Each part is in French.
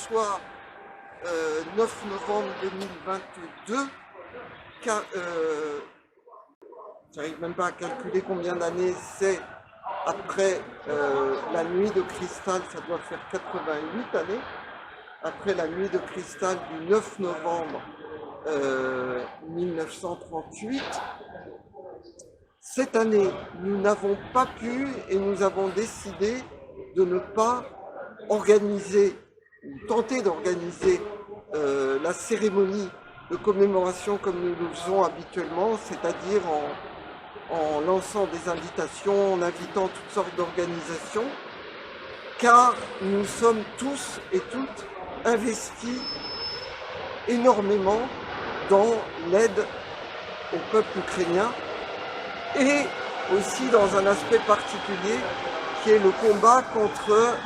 soit 9 novembre 2022, j'arrive même pas à calculer combien d'années c'est après la nuit de cristal, ça doit faire 88 années, après la nuit de cristal du 9 novembre 1938. Cette année, nous n'avons pas pu et nous avons décidé de ne pas organiser, ou tenter d'organiser la cérémonie de commémoration comme nous le faisons habituellement, c'est-à-dire en lançant des invitations, en invitant toutes sortes d'organisations, car nous sommes tous et toutes investis énormément dans l'aide au peuple ukrainien et aussi dans un aspect particulier qui est le combat contre,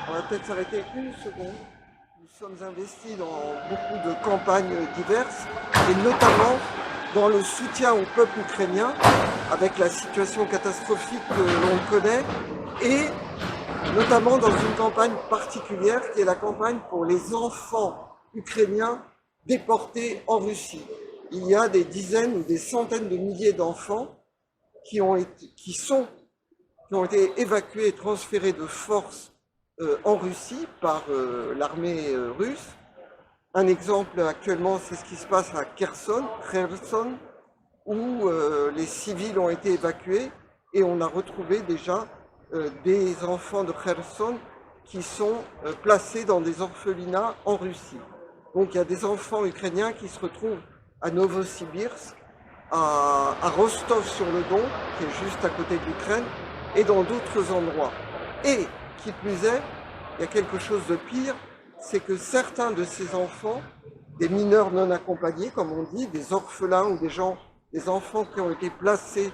on va peut-être s'arrêter une seconde, nous sommes investis dans beaucoup de campagnes diverses et notamment dans le soutien au peuple ukrainien avec la situation catastrophique que l'on connaît et notamment dans une campagne particulière qui est la campagne pour les enfants ukrainiens déportés en Russie. Il y a des dizaines ou des centaines de milliers d'enfants qui ont été évacués et transférés de force en Russie par l'armée russe. Un exemple actuellement, c'est ce qui se passe à Kherson, où les civils ont été évacués et on a retrouvé déjà des enfants de Kherson qui sont placés dans des orphelinats en Russie. Donc il y a des enfants ukrainiens qui se retrouvent à Novosibirsk, à Rostov-sur-le-Don, qui est juste à côté de l'Ukraine, et dans d'autres endroits. Et, qui plus est, il y a quelque chose de pire, c'est que certains de ces enfants, des mineurs non accompagnés, comme on dit, des orphelins ou des enfants qui ont été placés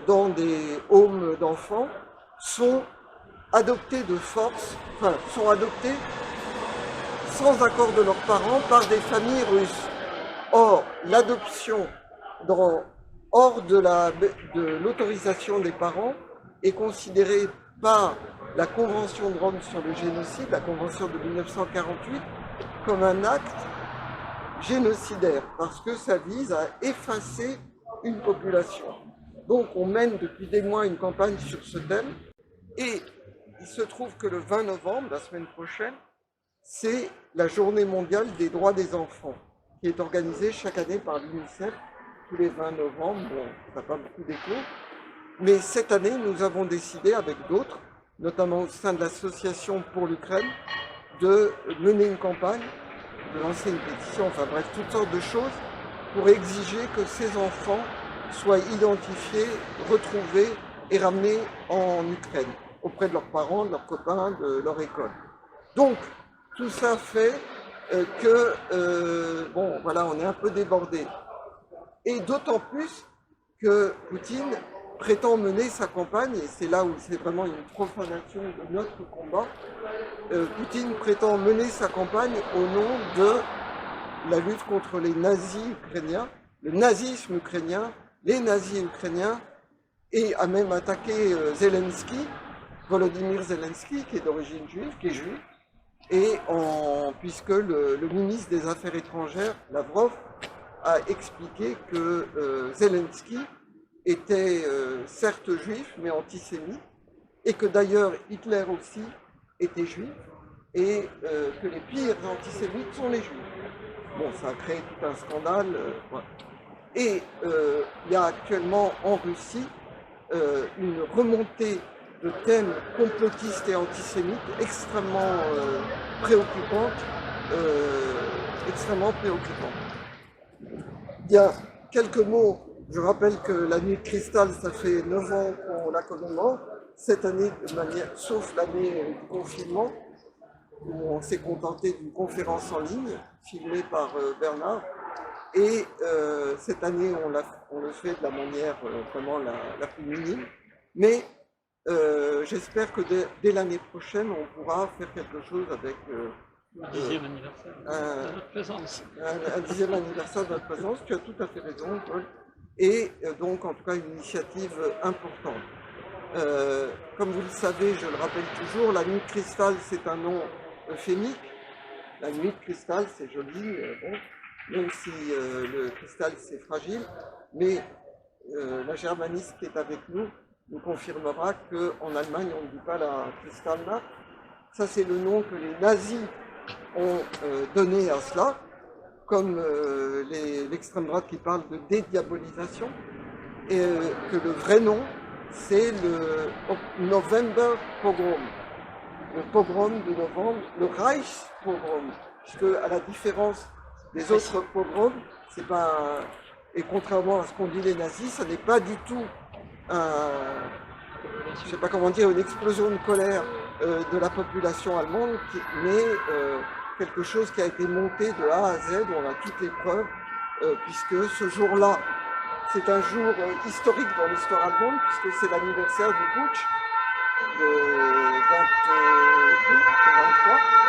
dans des homes d'enfants, sont adoptés de force, enfin, sont adoptés sans accord de leurs parents par des familles russes. Or, l'adoption hors de l'autorisation des parents est considérée par la Convention de Rome sur le génocide, la Convention de 1948, comme un acte génocidaire, parce que ça vise à effacer une population. Donc on mène depuis des mois une campagne sur ce thème, et il se trouve que le 20 novembre, la semaine prochaine, c'est la Journée mondiale des droits des enfants, qui est organisée chaque année par l'UNICEF, tous les 20 novembre, bon, ça n'a pas beaucoup d'écho, mais cette année, nous avons décidé avec d'autres, notamment au sein de l'association pour l'Ukraine, de mener une campagne, de lancer une pétition, enfin bref, toutes sortes de choses, pour exiger que ces enfants soient identifiés, retrouvés et ramenés en Ukraine, auprès de leurs parents, de leurs copains, de leur école. Donc, tout ça fait bon, voilà, on est un peu débordé. Et d'autant plus que Poutine prétend mener sa campagne, et c'est là où c'est vraiment une profanation de notre combat, Poutine prétend mener sa campagne au nom de la lutte contre les nazis ukrainiens, le nazisme ukrainien, les nazis ukrainiens, et a même attaqué Zelensky, Volodymyr Zelensky, qui est d'origine juive, qui est juif, et puisque le ministre des Affaires étrangères, Lavrov, a expliqué que Zelensky était certes juif, mais antisémite, et que d'ailleurs Hitler aussi était juif, et que les pires antisémites sont les juifs. Bon, ça a créé tout un scandale. Ouais. Et il y a actuellement en Russie une remontée de thèmes complotistes et antisémites extrêmement préoccupante. Bien, quelques mots. Je rappelle que la nuit de cristal, ça fait 9 ans qu'on la commémore. Cette année, sauf l'année du confinement, où on s'est contenté d'une conférence en ligne, filmée par Bernard. Et cette année, on le fait de la manière vraiment la plus minime. Mais j'espère que dès l'année prochaine, on pourra faire quelque chose avec un 10e anniversaire de notre présence. Un 10e anniversaire de notre présence, tu as tout à fait raison, Paul. Et donc, en tout cas, une initiative importante. Comme vous le savez, je le rappelle toujours, la nuit de cristal, c'est un nom euphémique. La nuit de cristal, c'est joli, bon, même si le cristal c'est fragile, mais la germaniste qui est avec nous confirmera qu'en Allemagne on ne dit pas la Kristallnacht. Ça c'est le nom que les nazis ont donné à cela, comme l'extrême droite qui parle de dédiabolisation, et que le vrai nom c'est le November Pogrom. Le pogrom de novembre, le Reichspogrom, puisque à la différence des autres pogroms, c'est pas et contrairement à ce qu'ont dit les nazis, ça n'est pas du tout je sais pas comment dire, une explosion de colère de la population allemande, mais quelque chose qui a été monté de A à Z, on a toutes les preuves, puisque ce jour-là, c'est un jour historique dans l'histoire allemande, puisque c'est l'anniversaire du putsch de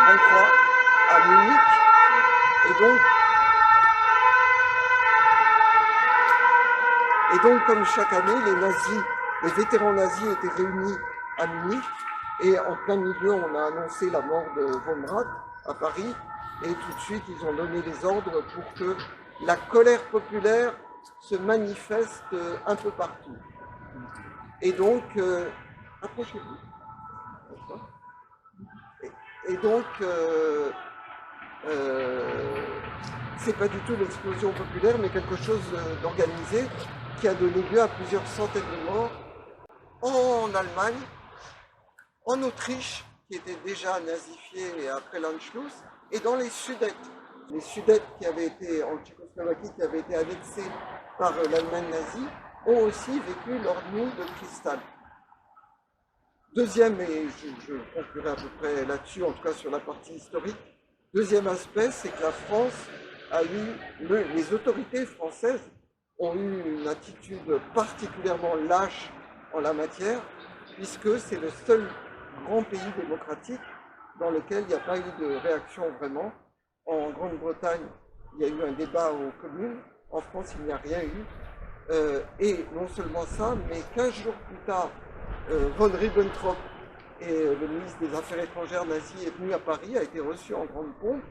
23 à Munich. Et donc, comme chaque année, les vétérans nazis étaient réunis à Munich, et en plein milieu, on a annoncé la mort de von Rath à Paris, et tout de suite, ils ont donné les ordres pour que la colère populaire se manifeste un peu partout. Et donc, approchez-vous. Et donc, c'est pas du tout l'explosion populaire, mais quelque chose d'organisé qui a donné lieu à plusieurs centaines de morts en Allemagne, en Autriche, qui était déjà nazifiée après l'Anschluss, et dans les Sudètes. Les Sudètes qui avaient été en Tchécoslovaquie, qui avaient été annexés par l'Allemagne nazie, ont aussi vécu leur nuit de cristal. Deuxième, et je conclurai à peu près là-dessus, en tout cas sur la partie historique, deuxième aspect, c'est que la France a eu, les autorités françaises ont eu une attitude particulièrement lâche en la matière, puisque c'est le seul grand pays démocratique dans lequel il n'y a pas eu de réaction vraiment. En Grande-Bretagne, il y a eu un débat aux communes, en France, il n'y a rien eu. Et non seulement ça, mais 15 jours plus tard, von Ribbentrop, et le ministre des Affaires étrangères nazi, est venu à Paris, a été reçu en grande pompe.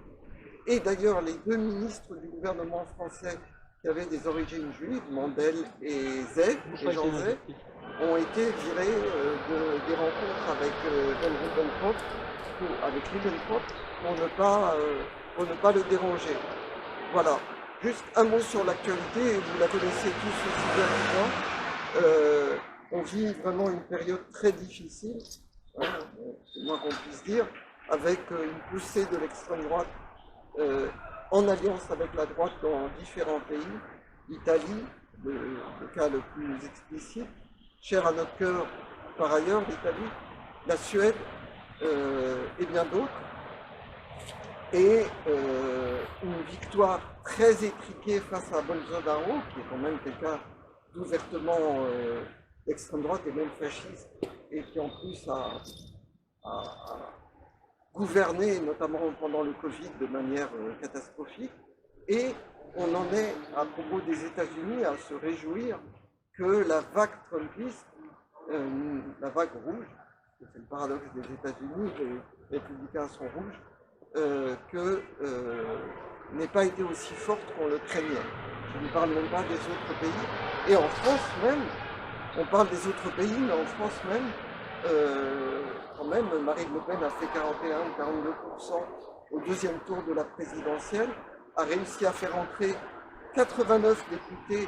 Et d'ailleurs, les deux ministres du gouvernement français qui avaient des origines juives, Mandel et Jean Zay, ont été virés des rencontres avec von Ribbentrop, pour ne pas le déranger. Voilà. Juste un mot sur l'actualité, et vous la connaissez tous aussi bien que moi. On vit vraiment une période très difficile, hein, c'est moins qu'on puisse dire, avec une poussée de l'extrême droite en alliance avec la droite dans différents pays. L'Italie, le cas le plus explicite, cher à notre cœur par ailleurs, l'Italie, la Suède et bien d'autres. Et une victoire très étriquée face à Bolsonaro, qui est quand même quelqu'un d'ouvertement d'extrême droite et même fasciste, et qui en plus a gouverné, notamment pendant le Covid, de manière catastrophique. Et on en est, à propos des États-Unis, à se réjouir que la vague trumpiste, la vague rouge, c'est le paradoxe des États-Unis, les républicains sont rouges, n'ait pas été aussi forte qu'on le craignait. Je ne parle même pas des autres pays. Et en France même, on parle des autres pays, mais en France même, quand même, Marine Le Pen a fait 41 ou 42% au deuxième tour de la présidentielle, a réussi à faire entrer 89 députés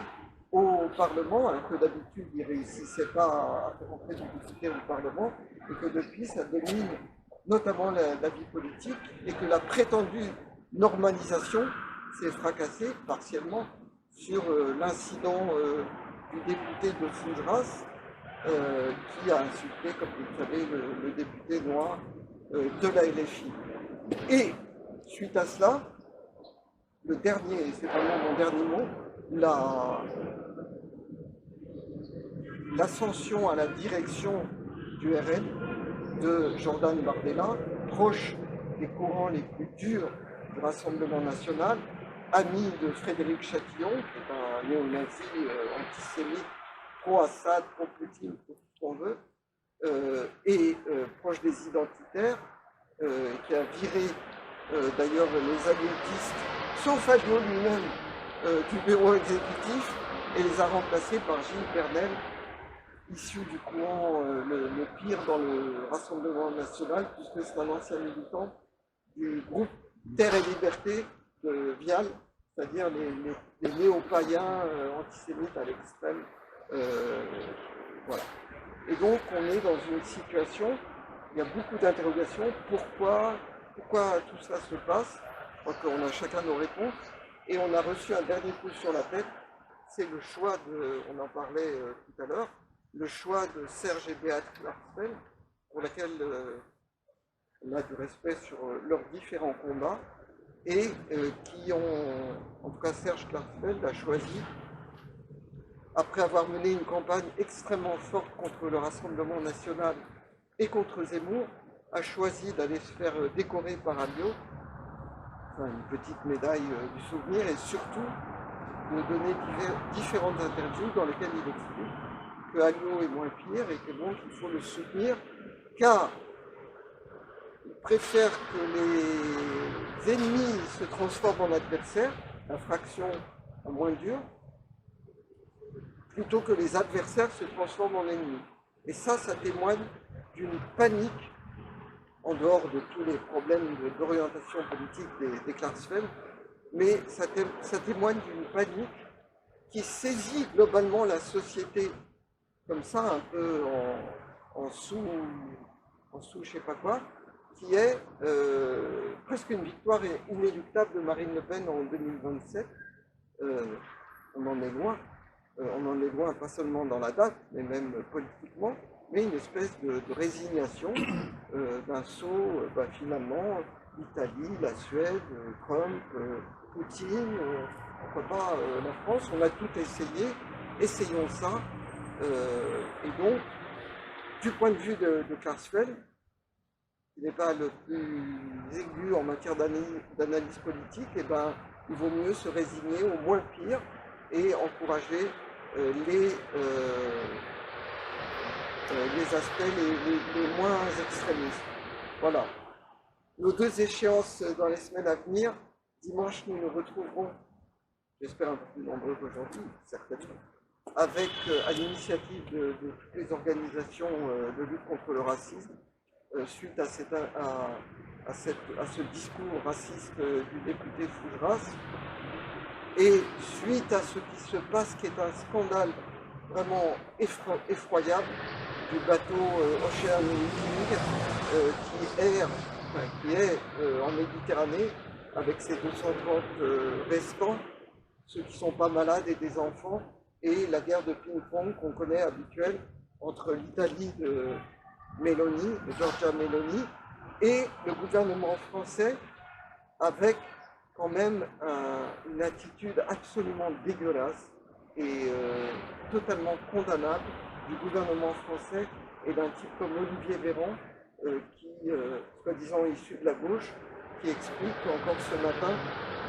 au Parlement, alors que d'habitude il ne réussissait pas à faire entrer des députés au Parlement, et que depuis ça domine notamment la vie politique, et que la prétendue normalisation s'est fracassée partiellement sur l'incident du député de Fougeras, qui a insulté, comme vous le savez, le député noir de la LFI. Et suite à cela, le dernier, et c'est vraiment mon dernier mot, l'ascension à la direction du RN de Jordan Bardella, proche des courants les plus durs du Rassemblement national, ami de Frédéric Chatillon, qui est un néo-nazi antisémite, pro-Assad, pro-Poutine, tout ce qu'on veut, et proche des identitaires, qui a viré d'ailleurs les adultistes, sauf Alliot lui-même, du bureau exécutif, et les a remplacés par Gilles Pernel, issu du courant le pire dans le Rassemblement national, puisque c'est un ancien militant du groupe Terre et Liberté de Vial, c'est-à-dire les néo-païens antisémites à l'extrême. Voilà. Et donc on est dans une situation, il y a beaucoup d'interrogations, pourquoi tout ça se passe. Je crois qu'on a chacun nos réponses, et on a reçu un dernier coup sur la tête, c'est le choix on en parlait tout à l'heure, le choix de Serge et Beat Klarsfeld, pour laquelle on a du respect sur leurs différents combats, et qui en tout cas Serge Klarsfeld a choisi, après avoir mené une campagne extrêmement forte contre le Rassemblement national et contre Zemmour, a choisi d'aller se faire décorer par Alliot, enfin, une petite médaille du souvenir, et surtout de donner différentes interviews dans lesquelles il explique que Alliot est moins pire et que donc il faut le soutenir, car il préfère que les ennemis se transforment en adversaires, la fraction en moins dure, plutôt que les adversaires se transforment en ennemis. Et ça témoigne d'une panique, en dehors de tous les problèmes d'orientation politique des Klarsfeld, mais ça témoigne d'une panique qui saisit globalement la société comme ça, un peu en sous je sais pas quoi, qui est presque une victoire inéluctable de Marine Le Pen en 2027. On en est loin. On en est loin, pas seulement dans la date, mais même politiquement, mais une espèce de résignation d'un saut, finalement, l'Italie, la Suède, Trump, Poutine, pourquoi pas la France, on a tout essayé, essayons ça. Et donc, du point de vue de Klarsfeld, qui n'est pas le plus aigu en matière d'analyse politique, et il vaut mieux se résigner au moins pire et encourager les aspects les moins extrémistes. Voilà. Nos deux échéances dans les semaines à venir. Dimanche, nous nous retrouverons, j'espère un peu plus nombreux qu'aujourd'hui, certainement, avec, à l'initiative de toutes les organisations de lutte contre le racisme, suite à ce discours raciste du député Fougeras, et suite à ce qui se passe, qui est un scandale vraiment effroyable, du bateau Ocean Viking qui est en Méditerranée avec ses 230 restants, ceux qui ne sont pas malades et des enfants, et la guerre de ping-pong qu'on connaît habituelle entre l'Italie de Meloni, de Giorgia Meloni, et le gouvernement français, avec quand même une attitude absolument dégueulasse et totalement condamnable du gouvernement français et d'un type comme Olivier Véran, qui, soi-disant issu de la gauche, qui explique encore ce matin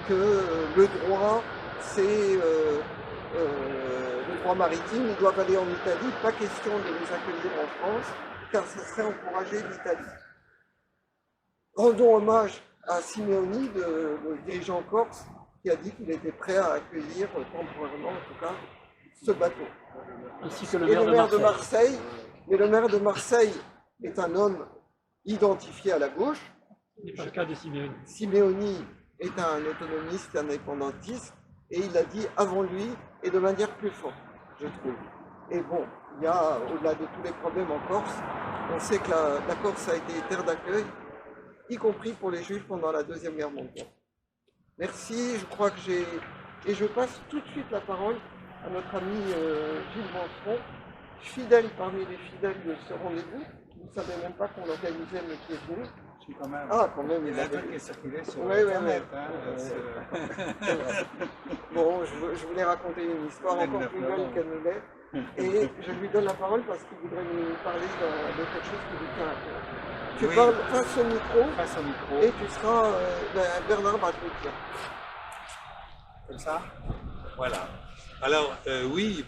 que le droit, c'est le droit maritime, ils doivent aller en Italie, pas question de les accueillir en France, car ça serait encourager l'Italie. Rendons hommage à Simeoni, le dirigeant corse, qui a dit qu'il était prêt à accueillir temporairement, en tout cas, ce bateau. Ainsi que le maire de Marseille. Mais le maire de Marseille est un homme identifié à la gauche. Ce n'est pas le cas de Simeoni. Simeoni est un autonomiste, un indépendantiste, et il a dit avant lui et de manière plus forte, je trouve. Et bon, il y a, au-delà de tous les problèmes en Corse, on sait que la Corse a été terre d'accueil, y compris pour les Juifs pendant la Deuxième Guerre mondiale. Merci, je crois que j'ai... Et je passe tout de suite la parole à notre ami Gilles Manceron, fidèle parmi les fidèles de ce rendez-vous. Vous ne savez même pas qu'on l'organisait, mais qui est venu. Quand même. Ah, quand même, il y a un qui est circulé sur Internet. Ouais. Bon, je voulais raconter une histoire encore plus belle qu'elle ne l'est. Et je lui donne la parole parce qu'il voudrait nous parler de quelque chose qui lui tient à cœur. Tu parles face au micro, et tu seras Bernard Batoutia. Comme ça. Voilà. Alors, oui,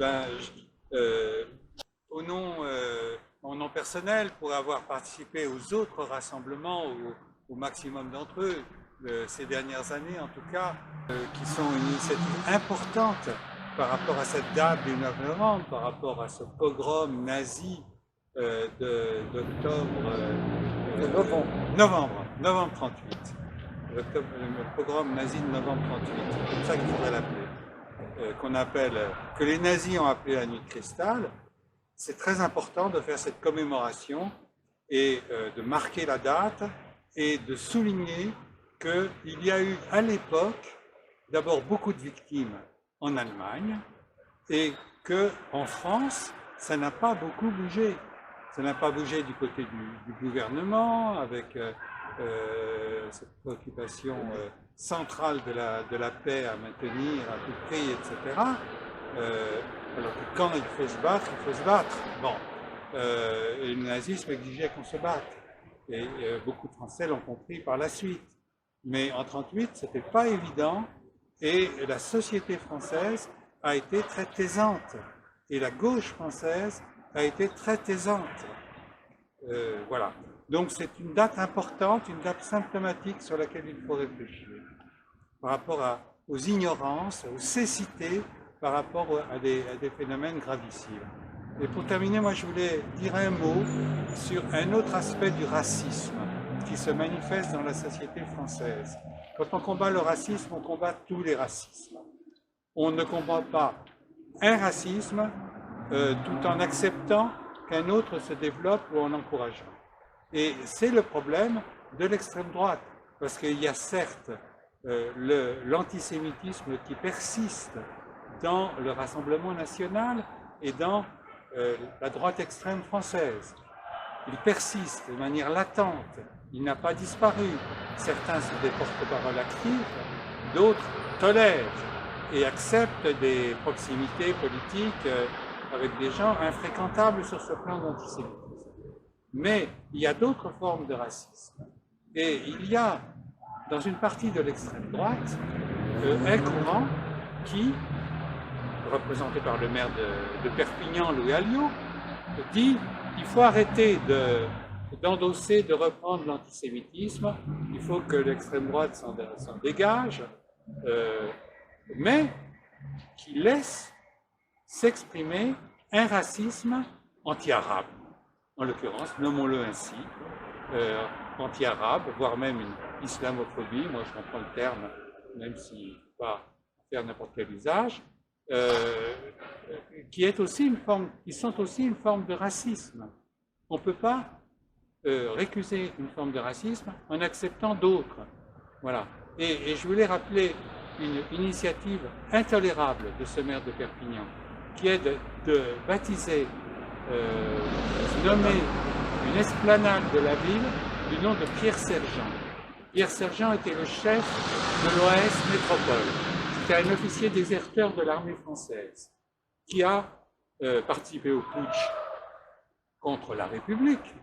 au nom personnel, pour avoir participé aux autres rassemblements, au maximum d'entre eux, ces dernières années en tout cas, qui sont une initiative importante par rapport à cette date du 9 novembre, par rapport à ce pogrom nazi d'octobre, novembre 38. Le pogrom nazi de novembre 38, c'est comme ça qu'il faudrait l'appeler, que les nazis ont appelé la nuit de cristal. C'est très important de faire cette commémoration et de marquer la date et de souligner qu'il y a eu à l'époque d'abord beaucoup de victimes en Allemagne et qu'en France, ça n'a pas beaucoup bougé. Ça n'a pas bougé du côté du gouvernement avec cette préoccupation centrale de la paix à maintenir à tout prix, etc. Alors que quand il faut se battre, il faut se battre. Bon, et le nazisme exigeait qu'on se batte. Et beaucoup de Français l'ont compris par la suite. Mais en 1938, ce n'était pas évident et la société française a été très taisante. Et la gauche française a été très taisante. Voilà. Donc c'est une date importante, une date symptomatique sur laquelle il faut réfléchir. Par rapport aux ignorances, aux cécités, par rapport à des phénomènes gravissimes. Et pour terminer, moi je voulais dire un mot sur un autre aspect du racisme qui se manifeste dans la société française. Quand on combat le racisme, on combat tous les racismes. On ne combat pas un racisme tout en acceptant qu'un autre se développe ou en l'encourageant. Et c'est le problème de l'extrême droite, parce qu'il y a certes l'antisémitisme qui persiste dans le Rassemblement national et dans la droite extrême française. Il persiste de manière latente, il n'a pas disparu. Certains sont des porte-parole actifs, d'autres tolèrent et acceptent des proximités politiques avec des gens infréquentables sur ce plan d'antisémitisme. Mais il y a d'autres formes de racisme. Et il y a, dans une partie de l'extrême droite, un courant qui, représenté par le maire de Perpignan, Louis Alliot, dit qu'il faut arrêter d'endosser, de reprendre l'antisémitisme, il faut que l'extrême droite s'en dégage, mais qui laisse s'exprimer un racisme anti-arabe. En l'occurrence, nommons-le ainsi, anti-arabe, voire même une islamophobie, moi je comprends le terme, même s'il ne faut pas faire n'importe quel usage, qui sont aussi une forme de racisme. On ne peut pas récuser une forme de racisme en acceptant d'autres. Voilà. Et je voulais rappeler une initiative intolérable de ce maire de Perpignan, qui est de baptiser, nommer une esplanade de la ville du nom de Pierre Sergent. Pierre Sergent était le chef de l'OAS Métropole. C'était un officier déserteur de l'armée française qui a participé au putsch contre la République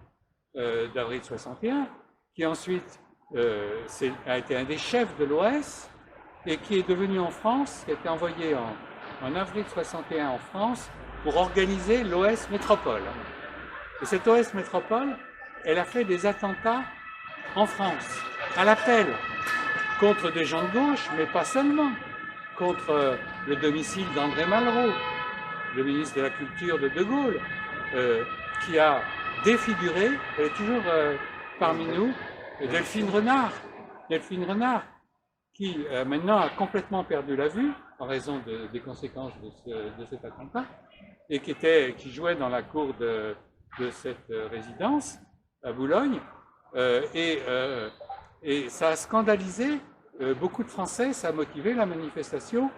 d'avril 61, qui ensuite a été un des chefs de l'OAS et qui est devenu en France, qui a été envoyé en avril 61 en France pour organiser l'OS Métropole. Et cette OS Métropole, elle a fait des attentats en France, à l'appel, contre des gens de gauche, mais pas seulement, contre le domicile d'André Malraux, le ministre de la Culture de Gaulle, qui a défiguré, elle est toujours parmi nous, Delphine Renard. Delphine Renard, qui maintenant a complètement perdu la vue en raison des conséquences de cet attentat, et qui jouait dans la cour de cette résidence à Boulogne, et ça a scandalisé beaucoup de Français, ça a motivé la manifestation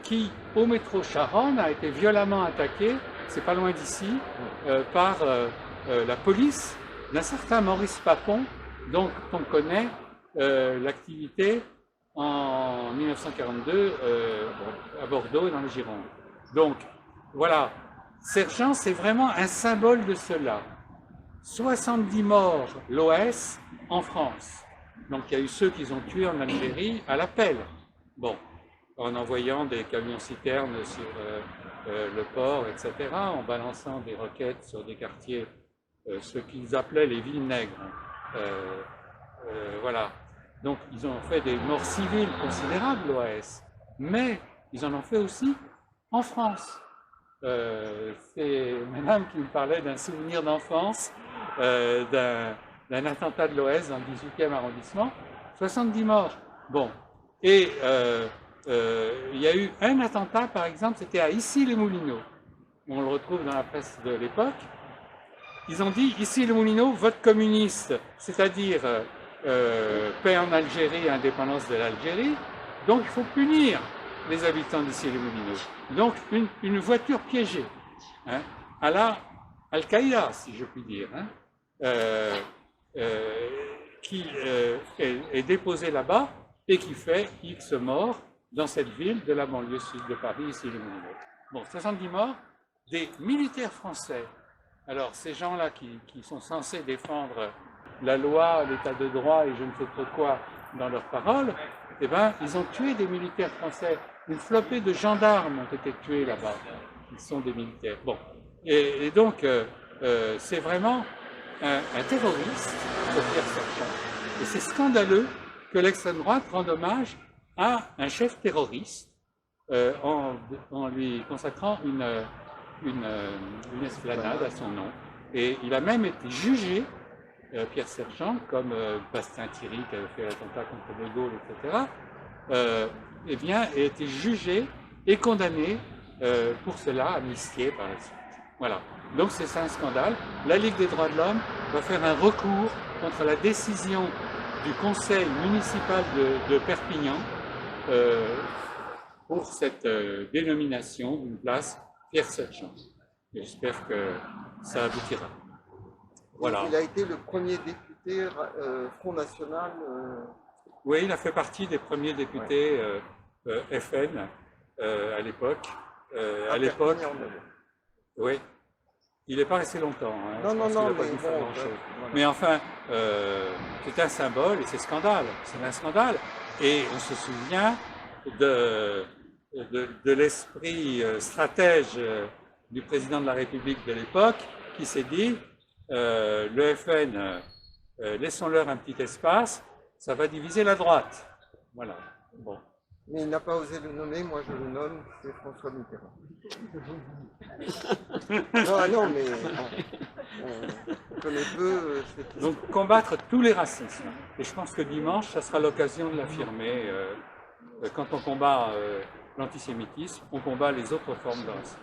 qui, au métro Charonne, a été violemment attaquée, c'est pas loin d'ici, par la police d'un certain Maurice Papon, dont on connaît l'activité en 1942 à Bordeaux et dans les Gironde. Donc, voilà, Sergent, c'est vraiment un symbole de cela. 70 morts, l'OS, en France. Donc, il y a eu ceux qu'ils ont tués en Algérie à l'appel. Bon, en envoyant des camions-citernes sur le port, etc., en balançant des roquettes sur des quartiers, ce qu'ils appelaient les villes nègres. Voilà. Donc ils ont fait des morts civiles considérables, l'OAS, mais ils en ont fait aussi en France. C'est madame qui me parlait d'un souvenir d'enfance, d'un attentat de l'OS dans le 18e arrondissement, 70 morts. Bon, et il y a eu un attentat, par exemple, c'était à Issy-les-Moulineaux. On le retrouve dans la presse de l'époque. Ils ont dit, Issy-les-Moulineaux, vote communiste, c'est-à-dire paix en Algérie, indépendance de l'Algérie, donc il faut punir les habitants d'Issy-les-Moulineaux. Donc une voiture piégée, hein, à la Al-Qaïda, si je puis dire, hein, qui est déposée là-bas et qui fait X morts dans cette ville de la banlieue sud de Paris, Issy-les-Moulineaux. Bon, 70 morts, des militaires français. Alors, ces gens-là qui sont censés défendre la loi, l'état de droit et je ne sais trop quoi dans leurs paroles, eh bien, ils ont tué des militaires français. Une flopée de gendarmes ont été tués là-bas. Ils sont des militaires. Bon. Et donc, c'est vraiment un terroriste, Pierre Sergent. Et c'est scandaleux que l'extrême droite rende hommage à un chef terroriste en lui consacrant une esplanade à son nom. Et il a même été jugé, Pierre Sergent, comme Bastien Thierry qui avait fait l'attentat contre De Gaulle, etc., eh bien, a été jugé et condamné pour cela, amnistié par la suite. Voilà. Donc c'est ça un scandale. La Ligue des droits de l'homme va faire un recours contre la décision du conseil municipal de Perpignan pour cette dénomination d'une place Pierre Sergent. J'espère que ça aboutira. Voilà. Il a été le premier député Front National. Oui, il a fait partie des premiers députés FN à l'époque. À l'époque, oui. Il n'est pas resté longtemps. Hein. Non, mais enfin, c'est un symbole et c'est scandale. C'est un scandale. Et on se souvient de l'esprit stratège du président de la République de l'époque qui s'est dit le FN, laissons-leur un petit espace, ça va diviser la droite. Voilà. Bon. Mais il n'a pas osé le nommer, moi je le nomme, c'est François Mitterrand. non, mais on connaît peu. Donc combattre tous les racismes. Et je pense que dimanche, ça sera l'occasion de l'affirmer. Quand on combat l'antisémitisme, on combat les autres formes de racisme.